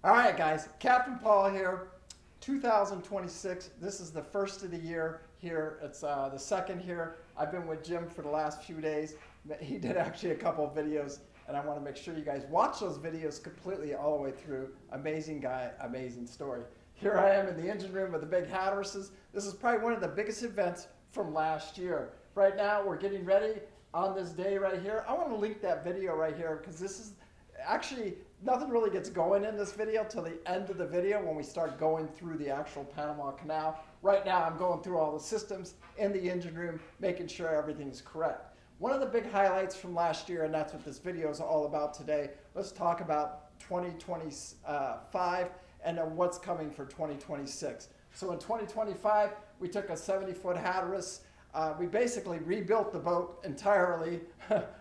All right, guys, Captain Paul here. 2026. This is the first of the year here. It's the second here. I've been with Jim for the last few days. He did actually a couple of videos, and I want to make sure you guys watch those videos completely all the way through. Amazing guy, amazing story. Here I am in the engine room with the big Hatterases. This is probably one of the biggest events from last year. Right now, we're getting ready on this day right here. I want to link that video right here because this is actually, nothing really gets going in this video till the end of the video when we start going through the actual Panama Canal. Right now I'm going through all the systems in the engine room, making sure everything's correct. One of the big highlights from last year, and that's what this video is all about today, let's talk about 2025 and then what's coming for 2026. So in 2025, we took a 70-foot Hatteras. We basically rebuilt the boat entirely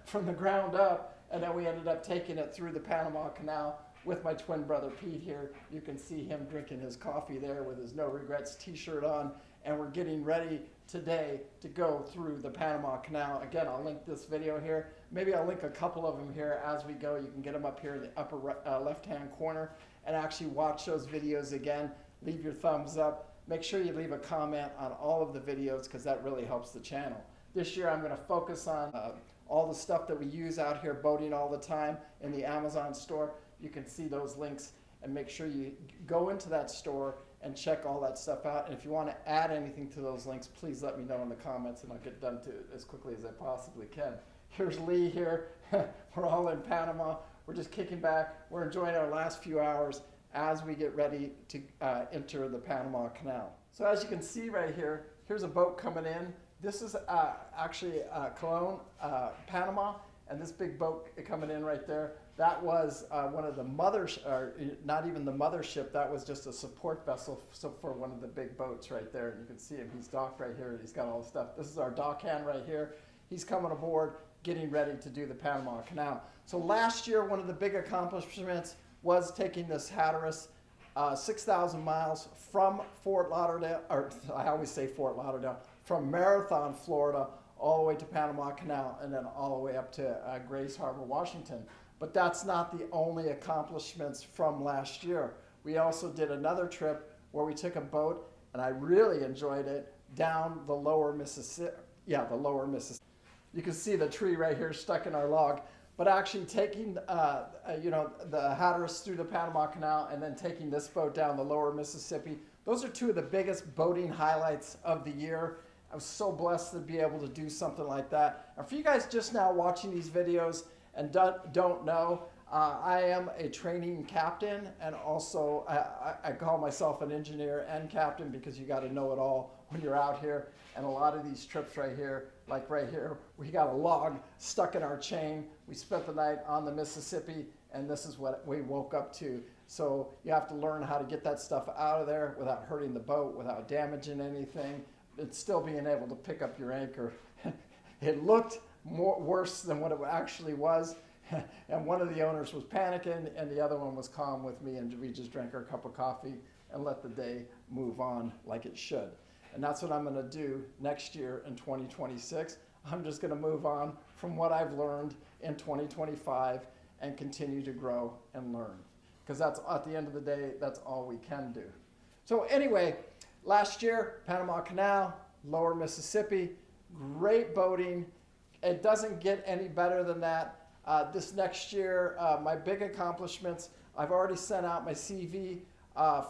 from the ground up. And then we ended up taking it through the Panama Canal with my twin brother Pete here. You can see him drinking his coffee there with his No Regrets t-shirt on. And we're getting ready today to go through the Panama Canal. Again, I'll link this video here. Maybe I'll link a couple of them here as we go. You can get them up here in the upper left-hand corner and actually watch those videos again. Leave your thumbs up. Make sure you leave a comment on all of the videos because that really helps the channel. This year I'm going to focus on all the stuff that we use out here boating all the time in the Amazon store. You can see those links and make sure you go into that store and check all that stuff out. And if you want to add anything to those links, please let me know in the comments and I'll get done to it as quickly as I possibly can. Here's Lee here. We're all in Panama. We're just kicking back. We're enjoying our last few hours as we get ready to enter the Panama Canal. So as you can see right here, here's a boat coming in. This is actually Cologne, Panama, and this big boat coming in right there, that was one of the or not even the mothership, that was just a support vessel for one of the big boats right there. And you can see him, he's docked right here, he's got all the stuff. This is our dock hand right here. He's coming aboard, getting ready to do the Panama Canal. So last year, one of the big accomplishments was taking this Hatteras 6,000 miles from Fort Lauderdale, or I always say Fort Lauderdale, from Marathon, Florida, all the way to Panama Canal, and then all the way up to Grays Harbor, Washington. But that's not the only accomplishments from last year. We also did another trip where we took a boat, and I really enjoyed it, down the lower Mississippi. Yeah, the lower Mississippi. You can see the tree right here stuck in our log. But actually taking, the Hatteras through the Panama Canal and then taking this boat down the lower Mississippi, those are two of the biggest boating highlights of the year. I was so blessed to be able to do something like that. And for you guys just now watching these videos and don't know, I am a training captain, and also I call myself an engineer and captain because you got to know it all when you're out here. And a lot of these trips right here, like right here, we got a log stuck in our chain. We spent the night on the Mississippi, and this is what we woke up to. So you have to learn how to get that stuff out of there without hurting the boat, without damaging anything. It's still being able to pick up your anchor. It looked worse than what it actually was. And one of the owners was panicking, and the other one was calm with me, and we just drank our cup of coffee and let the day move on like it should. And that's what I'm going to do next year in 2026. I'm just going to move on from what I've learned in 2025 and continue to grow and learn. Because that's, at the end of the day, that's all we can do. So anyway, last year, Panama Canal, lower Mississippi, great boating. It doesn't get any better than that. This next year, my big accomplishments, I've already sent out my CV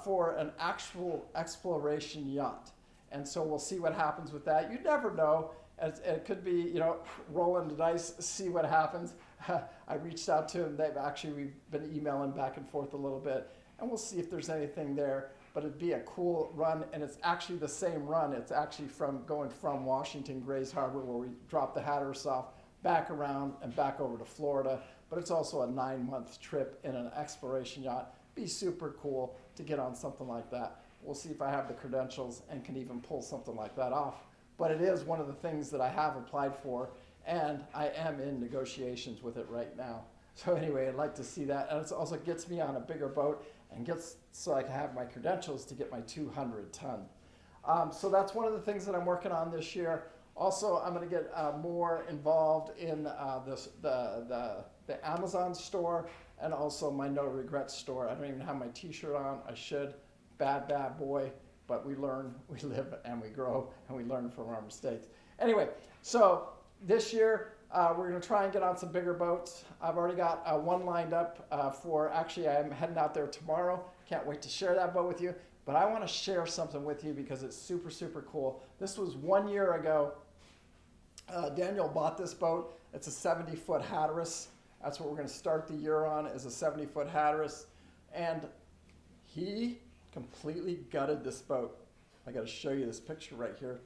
for an actual exploration yacht. And so we'll see what happens with that. You never know. It could be, rolling the dice, see what happens. I reached out to them. We've been emailing back and forth a little bit, and we'll see if there's anything there. But it'd be a cool run, and it's actually the same run. It's actually going from Washington, Grays Harbor, where we dropped the Hatteras off, back around and back over to Florida. But it's also a 9-month trip in an exploration yacht. Be super cool to get on something like that. We'll see if I have the credentials and can even pull something like that off. But it is one of the things that I have applied for, and I am in negotiations with it right now. So anyway, I'd like to see that. And it also gets me on a bigger boat and so I can have my credentials to get my 200-ton. So that's one of the things that I'm working on this year. Also, I'm going to get more involved in the Amazon store and also my No Regrets store. I don't even have my t-shirt on. I should. Bad boy. But we learn, we live, and we grow, and we learn from our mistakes. Anyway, so this year, we're going to try and get on some bigger boats. I've already got one lined up actually I'm heading out there tomorrow. Can't wait to share that boat with you. But I want to share something with you because it's super, super cool. This was 1 year ago. Daniel bought this boat. It's a 70-foot Hatteras. That's what we're going to start the year on, is a 70-foot Hatteras. And he completely gutted this boat. I got to show you this picture right here.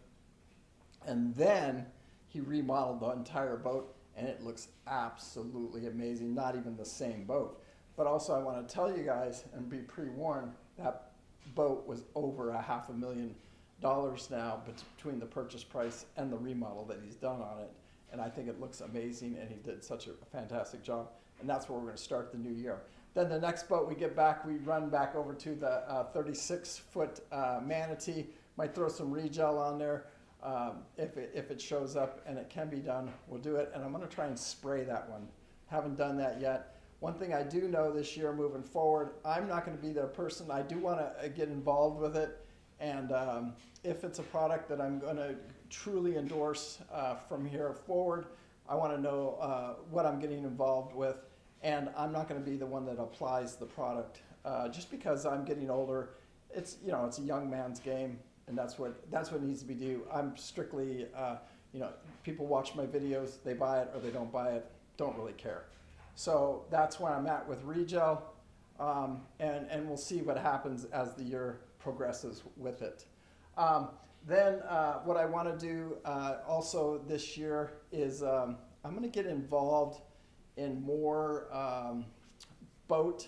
And then he remodeled the entire boat, and it looks absolutely amazing. Not even the same boat. But also I want to tell you guys, and be pre-warned, that boat was over $500,000 now between the purchase price and the remodel that he's done on it. And I think it looks amazing, and he did such a fantastic job. And that's where we're going to start the new year. Then the next boat we get back, we run back over to the 36-foot Manatee. Might throw some regel on there if it shows up, and it can be done, we'll do it. And I'm going to try and spray that one. Haven't done that yet. One thing I do know this year moving forward, I'm not going to be the person. I do want to get involved with it. And if it's a product that I'm going to truly endorse from here forward, I want to know what I'm getting involved with. And I'm not going to be the one that applies the product just because I'm getting older. It's a young man's game, and that's what needs to be done. I'm strictly people watch my videos, they buy it or they don't buy it, don't really care. So that's where I'm at with Regel, and we'll see what happens as the year progresses with it. Then what I want to do also this year is I'm going to get involved in more boat,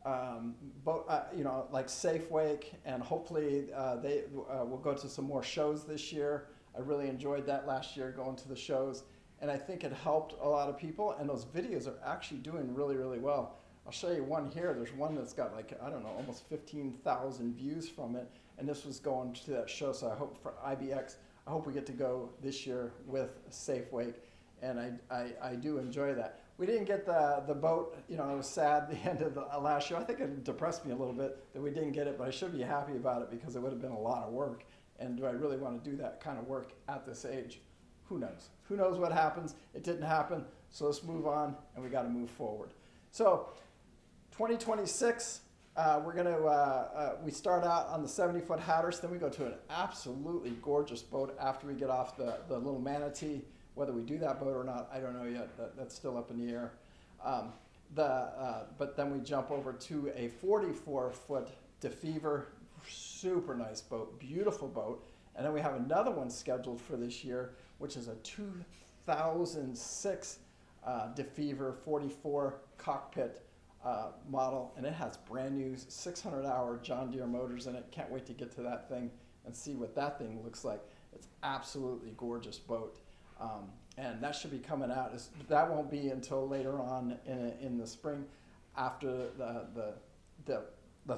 like Safe Wake, and hopefully they will go to some more shows this year. I really enjoyed that last year, going to the shows, and I think it helped a lot of people, and those videos are actually doing really, really well. I'll show you one here. There's one that's got almost 15,000 views from it, and this was going to that show, so I hope for IBX, I hope we get to go this year with Safe Wake, and I do enjoy that. We didn't get the boat, it was sad at the end of the last year. I think it depressed me a little bit that we didn't get it, but I should be happy about it because it would have been a lot of work. And do I really want to do that kind of work at this age? Who knows? Who knows what happens? It didn't happen, so let's move on, and we got to move forward. So 2026, we're going to, we start out on the 70-foot Hatteras, then we go to an absolutely gorgeous boat after we get off the little Manatee. Whether we do that boat or not, I don't know yet. That's still up in the air. But then we jump over to a 44-foot DeFever, super nice boat, beautiful boat. And then we have another one scheduled for this year, which is a 2006 DeFever 44 cockpit model, and it has brand new 600-hour John Deere motors in it. Can't wait to get to that thing and see what that thing looks like. It's absolutely gorgeous boat. And that should be coming out. That won't be until later on in the spring, after the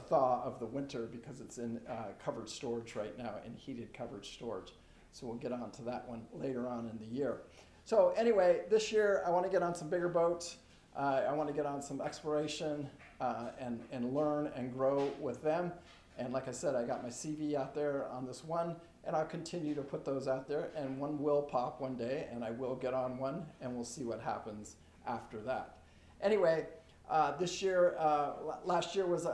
thaw of the winter, because it's in covered storage right now, in heated covered storage. So we'll get on to that one later on in the year. So anyway, this year I want to get on some bigger boats. I want to get on some exploration and learn and grow with them. And like I said, I got my CV out there on this one, and I'll continue to put those out there, and one will pop one day, and I will get on one, and we'll see what happens after that. Anyway, this year, last year was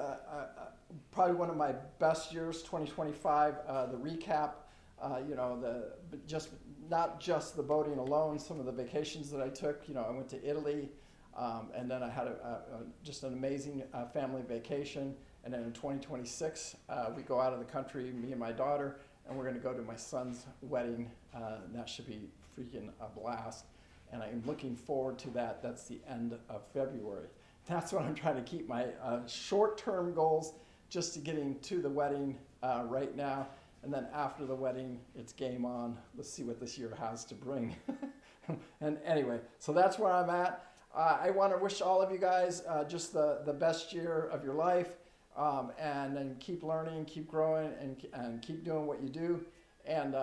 probably one of my best years, 2025. The recap, not just the boating alone, some of the vacations that I took. I went to Italy, and then I had just an amazing family vacation. And then in 2026, we go out of the country, me and my daughter, and we're going to go to my son's wedding. And that should be freaking a blast. And I'm looking forward to that. That's the end of February. That's what I'm trying to keep my short-term goals, just to getting to the wedding right now. And then after the wedding, it's game on. Let's see what this year has to bring. And anyway, so that's where I'm at. I want to wish all of you guys just the best year of your life. And then keep learning, keep growing, and keep doing what you do. And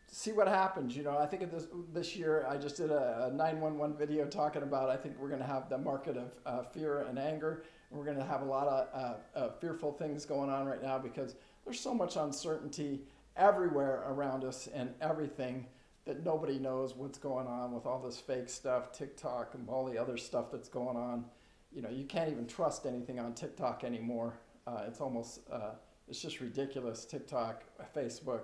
see what happens. You know, I think this year I just did a 911 video talking about, I think we're going to have the market of fear and anger. And we're going to have a lot of fearful things going on right now because there's so much uncertainty everywhere around us and everything that nobody knows what's going on with all this fake stuff, TikTok and all the other stuff that's going on. You know, you can't even trust anything on TikTok anymore. It's almost, it's just ridiculous. TikTok, Facebook,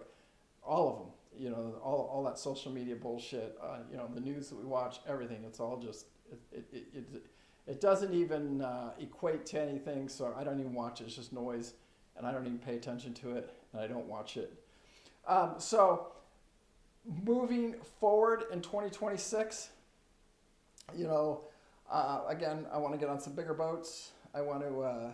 all of them. You know, all that social media bullshit. You know, the news that we watch, everything. It's all just it doesn't even equate to anything. So I don't even watch it. It's just noise, and I don't even pay attention to it, and I don't watch it. So moving forward in 2026, you know, again, I want to get on some bigger boats. I want to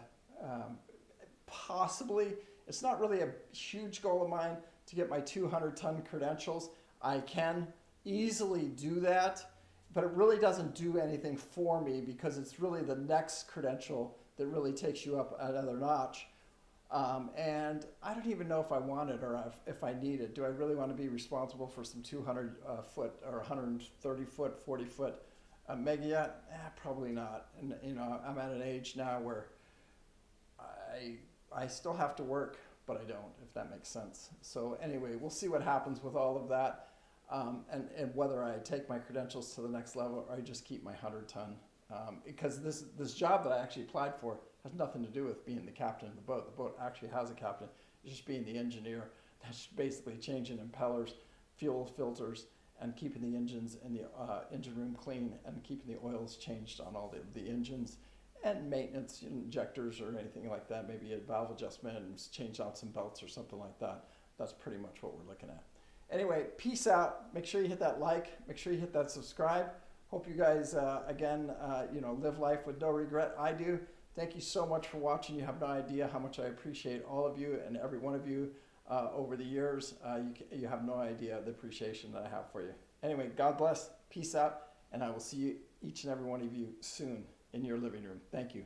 possibly. It's not really a huge goal of mine to get my 200-ton credentials. I can easily do that, but it really doesn't do anything for me because it's really the next credential that really takes you up another notch. And I don't even know if I want it or if I need it. Do I really want to be responsible for some 200-foot or 130-foot, 40-foot mega yacht? Probably not. And you know, I'm at an age now where I still have to work, but I don't, if that makes sense. So anyway, we'll see what happens with all of that, and whether I take my credentials to the next level or I just keep my 100-ton. Because this job that I actually applied for has nothing to do with being the captain of the boat. The boat actually has a captain. It's just being the engineer. That's basically changing impellers, fuel filters, and keeping the engines and the engine room clean and keeping the oils changed on all the engines. And maintenance, injectors or anything like that, maybe a valve adjustment and change out some belts or something like that. That's pretty much what we're looking at. Anyway, peace out. Make sure you hit that like. Make sure you hit that subscribe. Hope you guys, again, you know, live life with no regret. I do. Thank you so much for watching. You have no idea how much I appreciate all of you and every one of you over the years. You have no idea the appreciation that I have for you. Anyway, God bless. Peace out. And I will see you, each and every one of you, soon in your living room. Thank you.